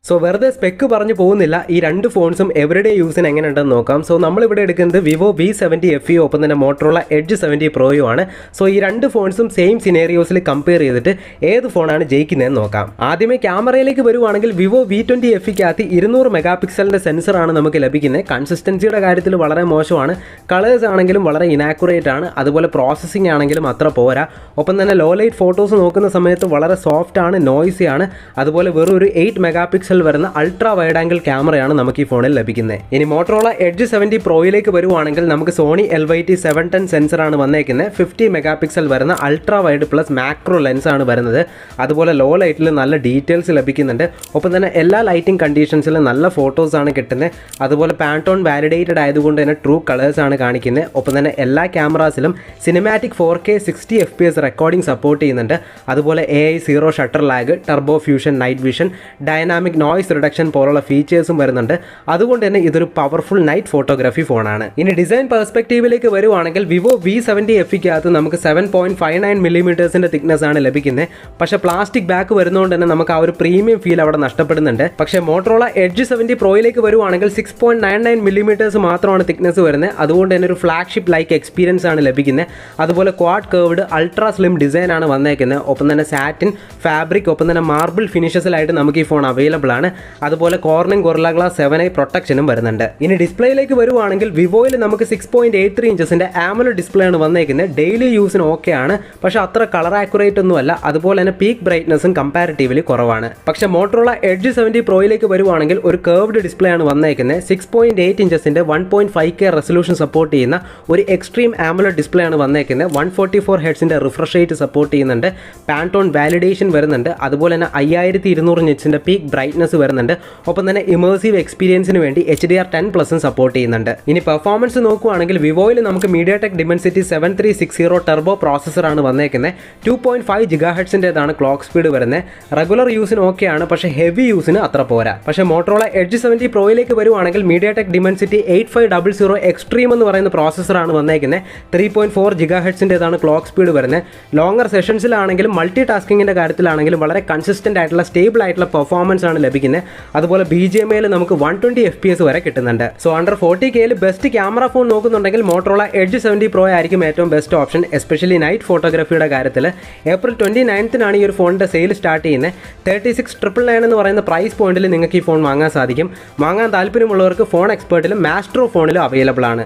So വെറുതെ spec പറഞ്ഞു പോകുന്നില്ല. ഈ രണ്ട് ഫോൺസും എവറിഡേ യൂസിന് എങ്ങനെയുണ്ടെന്ന് നോക്കാം. സോ നമ്മളിവിടെ എടുക്കുന്നത് വിവോ V70 FE ഒപ്പം തന്നെ മോട്ടറോള എഡ്ജ് 70 പ്രോയും ആണ്. സോ ഈ രണ്ട് ഫോൺസും സെയിം സിനേറിയോസിൽ കമ്പയർ ചെയ്തിട്ട് ഏത് ഫോണാണ് ജയിക്കുന്നതെന്ന് നോക്കാം. ആദ്യമേ ക്യാമറയിലേക്ക് വരുവാണെങ്കിൽ വിവോ V20 FEക്കകത്ത് 200 മെഗാ പിക്സലിൻ്റെ സെൻസറാണ് നമുക്ക് ലഭിക്കുന്നത്. കൺസിസ്റ്റൻസിയുടെ കാര്യത്തിൽ വളരെ മോശമാണ്. കളേഴ്സ് ആണെങ്കിലും വളരെ ഇനാക്യുറേറ്റ് ആണ്. അതുപോലെ പ്രോസസ്സിംഗ് ആണെങ്കിലും അത്ര പോരാ. ഒപ്പം തന്നെ ലോ ലൈറ്റ് ഫോട്ടോസ് നോക്കുന്ന സമയത്ത് വളരെ സോഫ്റ്റ് ആണ്, നോയ്സി ആണ്. അതുപോലെ വെറും ഒരു 8 മെഗാ പിക്സൽ വരുന്ന അൾട്രാ വൈഡ് ആംഗിൾ ക്യാമറയാണ് നമുക്ക് ഈ ഫോണിൽ ലഭിക്കുന്നത്. ഇനി മോട്ടറോള എഡ്ജ് 70 പ്രോയിലേക്ക് വരുവാണെങ്കിൽ നമുക്ക് സോണി LYT 710 സെൻസറാണ് വന്നേക്കുന്നത്. 50 മെഗാ പിക്സൽ വരുന്ന ultra wide plus macro lens ആണ് വരുന്നത്. അതുപോലെ ലോ ലൈറ്റിൽ നല്ല ഡീറ്റെയിൽസ് ലഭിക്കുന്നുണ്ട്. ഒപ്പം തന്നെ എല്ലാ ലൈറ്റിംഗ് കണ്ടീഷൻസിലും നല്ല ഫോട്ടോസ് ആണ് കിട്ടുന്നത്. അതുപോലെ പാൻടോൺ വാലിഡേറ്റഡ് ആയതുകൊണ്ട് തന്നെ ട്രൂ കളേഴ്സ് ആണ് കാണിക്കുന്നത്. ഒപ്പം തന്നെ എല്ലാ ക്യാമറാസിലും cinematic 4K 60 FPS recording support ചെയ്യുന്നുണ്ട്. അതുപോലെ AI zero shutter lag, turbo fusion, night vision, dynamic noise reduction പോലുള്ള ഫീച്ചേഴ്സും വരുന്നുണ്ട്. അതുകൊണ്ട് തന്നെ ഇതൊരു പവർഫുൾ നൈറ്റ് ഫോട്ടോഗ്രാഫി ഫോണാണ്. ഇനി ഡിസൈൻ പെർസ്പെക്റ്റീവിലേക്ക് വരുവാണെങ്കിൽ വിവോ V70 FEക്കകത്ത് നമുക്ക് 7.59 മില്ലിമീറ്റേഴ്സിന്റെ തിക്നെസ് ആണ് ലഭിക്കുന്നത്. പക്ഷേ പ്ലാസ്റ്റിക് ബാക്ക് വരുന്നതുകൊണ്ട് തന്നെ നമുക്ക് ആ ഒരു പ്രീമിയം ഫീൽ അവിടെ നഷ്ടപ്പെടുന്നുണ്ട്. പക്ഷേ മോട്ടറോള എഡ്ജ് 70 പ്രോയിലേക്ക് വരുവാണെങ്കിൽ 6.99 മില്ലിമീറ്റേഴ്സ് മാത്രമാണ് തിക്നെസ് വരുന്നത്. അതുകൊണ്ട് തന്നെ ഒരു ഫ്ലാഗ്ഷിപ്പ് ലൈക്ക് എക്സ്പീരിയൻസ് ആണ് ലഭിക്കുന്നത്. അതുപോലെ quad curved ultra slim design ആണ് വന്നേക്കുന്നത്. ഒപ്പം തന്നെ സാറ്റിൻ, ഫാബ്രിക്, ഒപ്പം തന്നെ മാർബിൾ ഫിനിഷസിലായിട്ട് നമുക്ക് ഈ ഫോൺ അവൈലബിൾ ആണ്. അതുപോലെ കോർണിംഗ് ഗൊറില്ല ഗ്ലാസ് 7i പ്രൊട്ടക്ഷനും വരുന്നുണ്ട്. ഇനി ഡിസ്പ്ലേയിലേക്ക് വരുവാണെങ്കിൽ വിവോയിൽ നമുക്ക് 6.83 ഇഞ്ചസിന്റെ AMOLED ഡിസ്പ്ലേ ആണ് വന്നേക്കുന്നത്. ഡെയിലി യൂസിന് ഓക്കെ ആണ്, പക്ഷെ അത്ര കളർ ആക്യുറേറ്റ് ഒന്നും അല്ല. അതുപോലെ തന്നെ പീക്ക് ബ്രൈറ്റ്നസും കമ്പാരിറ്റീവ്ലി കുറവാണ്. പക്ഷേ മോട്ടറോള എഡ്ജ് 70 പ്രോയിലേക്ക് വരുവാണെങ്കിൽ ഒരു കർവ്ഡ് ഡിസ്പ്ലേ ആണ് വന്നേക്കുന്നത്. 6.8 ഇഞ്ചസിന്റെ 1.5K റെസൊല്യൂഷൻ സപ്പോർട്ട് ചെയ്യുന്ന ഒരു എക്സ്ട്രീം AMOLED ഡിസ്പ്ലേ ആണ് വന്നേക്കുന്നത്. 144 ഹെർട്സിന്റെ റിഫ്രഷ് റേറ്റ് സപ്പോർട്ട് ചെയ്യുന്നുണ്ട്. പാൻടോൺ വാലിഡേഷൻ വരുന്നുണ്ട്. അതുപോലെ തന്നെ 5200 നിറ്റ്സിന്റെ പീക്ക് ബ്രൈറ്റ്നസ് വരുന്നുണ്ട്. ഒപ്പം തന്നെ ഇമേഴ്സീവ് എക്സ്പീരിയൻസിന് വേണ്ടി HDR10+ സപ്പോർട്ട് ചെയ്യുന്നുണ്ട്. ഇനി പെർഫോമൻസ് നോക്കുകയാണെങ്കിൽ വിവോയിൽ നമുക്ക് MediaTek Dimensity 7360 ടർബോ പ്രോസസ്സറാണ് വന്നേക്കുന്നത്. 2.5 GHzൻ്റെതാണ് ക്ലോക്ക് സ്പീഡ് വരുന്നത്. റെഗുലർ യൂസിന് ഓക്കെയാണ്, പക്ഷേ ഹെവി യൂസിന് അത്ര പോരാ. പക്ഷേ മോട്ടറോള എഡ്ജ് 70 പ്രോയിലേക്ക് വരുവാണെങ്കിൽ MediaTek Dimensity 8500 എക്സ്ട്രീം എന്ന് പറയുന്ന പ്രോസസ്സറാണ് വന്നേക്കുന്നത്. 3.4 GHzൻ്റെതാണ് ക്ലോക്ക് സ്പീഡ് വരുന്നത്. ലോങ്ങർ സെഷൻസിലാണെങ്കിലും മൾട്ടി ടാസ്കിങ്ങിൻ്റെ കാര്യത്തിലാണെങ്കിലും വളരെ കൺസിസ്റ്റൻ്റ് ആയിട്ടുള്ള സ്റ്റേബിൾ ആയിട്ടുള്ള പെർഫോമൻസ് ആണ് ലഭിക്കുന്നത്. അതുപോലെ BGMIയിൽ നമുക്ക് 120 FPS വരെ കിട്ടുന്നുണ്ട്. സോ അണ്ടർ 40Kയിൽ ബെസ്റ്റ് ക്യാമറ ഫോൺ നോക്കുന്നുണ്ടെങ്കിൽ മോട്ടറോള എഡ്ജ് 70 പ്രോ ആയിരിക്കും ഏറ്റവും ബെസ്റ്റ് ഓപ്ഷൻ, എസ്പെഷ്യലി നൈറ്റ് ഫോട്ടോഗ്രാഫിയുടെ കാര്യത്തിൽ. ഏപ്രിൽ 29-നാണ് ഈ ഒരു ഫോണിൻ്റെ സെയിൽ സ്റ്റാർട്ട് ചെയ്യുന്നത്. 36,999 എന്ന് പറയുന്ന പ്രൈസ് പോയിന്റിൽ നിങ്ങൾക്ക് ഈ ഫോൺ വാങ്ങാൻ സാധിക്കും. വാങ്ങാൻ താല്പര്യമുള്ളവർക്ക് ഫോൺ എക്സ്പേർട്ടിലും മാസ്ട്രോ ഫോണിലും അവൈലബിൾ ആണ്.